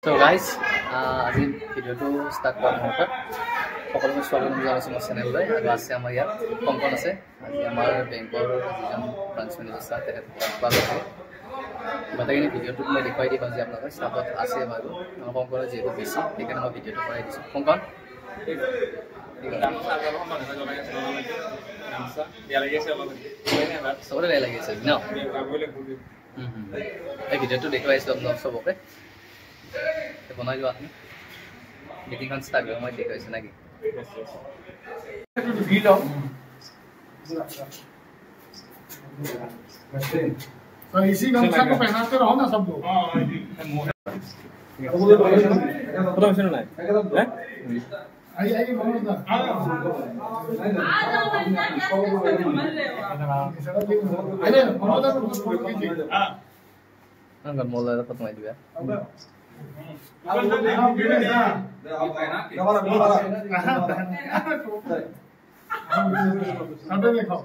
So guys, আজি ভিডিওটো start কৰাৰ সময়ত সকলোকে স্বাগতম জনাইছোঁ মোৰ চেনেললৈ। আৰু আছে আমাৰ ইয়াত কংকন আছে। আজি আমাৰ বেংকৰ যিজন ব্ৰাঞ্চ মেনেজাৰ ছাৰ তেখেতক গোটেইখিনি ভিডিঅ'টোত মই দেখুৱাই দিম আজি আপোনালোকে ষ্টাফত আছে বাৰু কংকনৰ যিহেতু বেছি সেইকাৰণে মই ভিডিঅ'টো কৰাই দিছোঁ। কংকন চবতে বেয়া লাগি আছে ন? এই ভিডিঅ'টো দেখুৱাইছোঁ আপোনালোক চবকে বনাই লোৱা আপুনি মিটিংখন ষ্টাৰ্ট কৰিব মই দেখুৱাইছোঁ নেকি? तो इसी गमछा को पहनाते रहो ना सब लोग। आई आई मनोज दा अरे मनोज दा को फोन कीजिए। हां अंगल मोला दा पता नहीं दिया देखो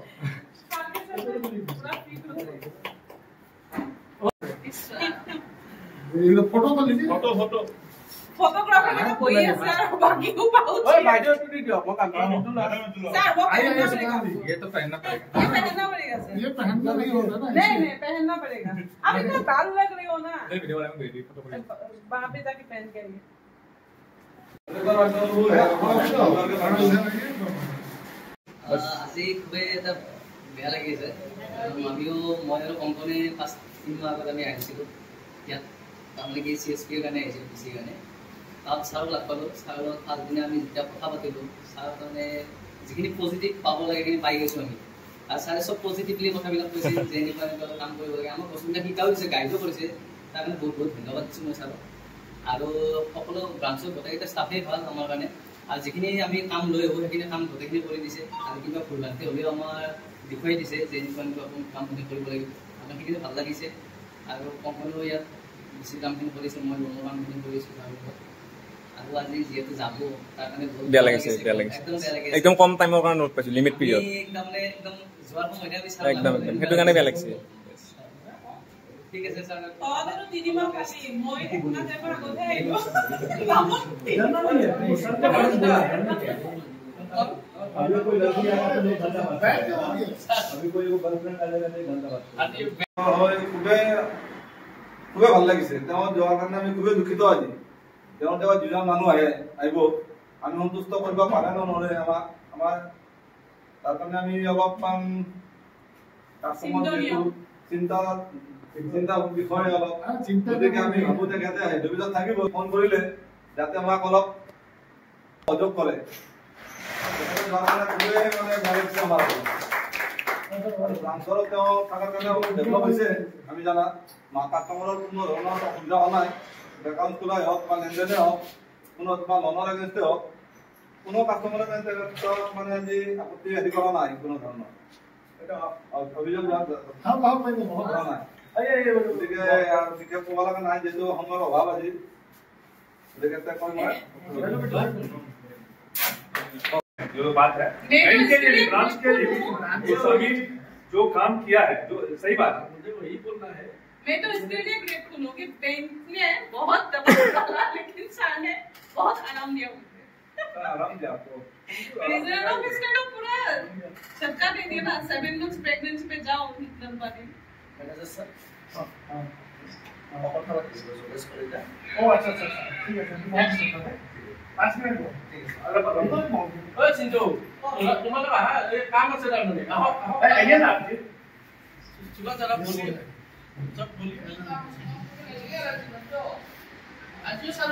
ये फोटो तो लीजिए फोटो फोटोग्राफर का कोई है सर बाकी को पाउच ओए वीडियो टूट गया वो काम सर वो ये तो पहनना पड़ेगा सर ये पहनना नहीं होता ना नहीं पहनना पड़ेगा अब इतना दाल लग रही हो ना नहीं वीडियो वाला में भेज फोटो वहां पे जाके पहन के आइए আজি খুবেই এটা বেয়া লাগিছে আমিও মই আৰু কংকনে 5-3 মাহ আগত আমি আহিছিলোঁ ইয়াত তাৰমানে কি CSP কাৰণে আহিছিলোঁ PC কাৰণে তাত ছাৰক লগ পালোঁ ছাৰৰ ফাৰ্ষ্ট দিনা আমি যেতিয়া কথা পাতিলোঁ ছাৰ তাৰমানে যিখিনি পজিটিভ পাব লাগে সেইখিনি পাই গৈছোঁ আমি আৰু ছাৰে চব পজিটিভলি কথাবিলাক কৈছে যে এনেকুৱা এনেকুৱা কাম কৰিব লাগে আমাক বস্তুবিলাক শিকাও দিছে গাইডো কৰিছে তাৰ কাৰণে বহুত বহুত ধন্যবাদ দিছোঁ মই ছাৰক আৰু সকলো ব্ৰাঞ্চৰ গোটেইকেইটা ষ্টাফেই ভাল আমাৰ কাৰণে আৰু যিখিনি আমি কাম লৈ আহোঁ সেইখিনি কাম গোটেইখিনি কৰি দিছে আৰু কিবা ভুল ভ্ৰান্তি হ'লেও আমাৰ দেখুৱাই দিছে যে এনেকুৱা এনেকুৱা কামখিনি কৰিব লাগিব আমাৰ সেইখিনি ভাল লাগিছে আৰু কংকনেও ইয়াত বেছি কামখিনি কৰিছে মই লোনৰ কামখিনি কৰিছোঁ তাৰ লগত আৰু আজি যিহেতু যাব তাৰ কাৰণে বেয়া লাগিছে একদম কম টাইমৰ কাৰণে নোট পাইছোঁ লিমিট পিৰিয়ড একদম যোৱাৰ সময়তে আমি একদম সেইটো কাৰণে বেয়া লাগিছে ঠিক আছে স্যার তাহলে 3 মাহ পাছি মই না দেবার কথা আইলো अभी कोई लड़की आया तो नहीं धंधा अभी कोई गर्लफ्रेंड आएगा नहीं धंधा হয় খুবেই ভাল লাগিছে তেওঁ যোৱাৰ কাৰণে আমি খুবেই দুখিত আজি তেওঁ যিজন মানুহ আহিব আমি সন্তুষ্ট কৰিব পাৰে নে নোৱাৰে আমাৰ তাৰ কাৰণে আমি অলপমান কাষ্টমাৰ চিন্তা বিষয়ে অলপ গতিকে আমি ভাবো তেখেতে হাইদ্ৰাবাদত থাকিব ফোন কৰিলে যাতে আমাক অলপ সহযোগ কৰে ব্ৰাঞ্চৰ তেওঁ থকাৰ কাৰণে ডেভেলপ হৈছে আমি জানা কাষ্টমাৰৰ কোনো ধৰণৰ অসুবিধা হোৱা নাই একাউণ্ট খোলাই হওক বা লেনদেনে হওক কোনো তোমাৰ লোনৰ এগেইনষ্টে হওক কোনো কাষ্টমাৰে মানে আজি আপত্তি আদি কৰা নাই কোনো ধৰণৰ অভিযোগ কৰা নাই গতিকে বিশেষ ক'ব লগা নাই যিহেতু সময়ৰ অভাৱ আজি গতিকে जो बात है बैंक के लिए ब्रांच के लिए ये सभी जो काम किया है जो सही बात है मुझे वही बोलना है मैं तो इसके लिए ग्रेटफुल हूँ कि बैंक ने बहुत दबाव डाला लेकिन सर ने बहुत आराम दिया मुझे आराम दिया आपको रिजर्व ऑफिस ने तो पूरा सरकार दे दिया ना 7 months प्रेगनेंसी पे जाओ धनबाद मैनेजर सर ओ अच्छा ठीक है 5 मिनट ओए सिंधु तुम्हाला हा काम असं लागलं आहो आइए ना तुला जरा बोलिए सब बोलिए आज ये सर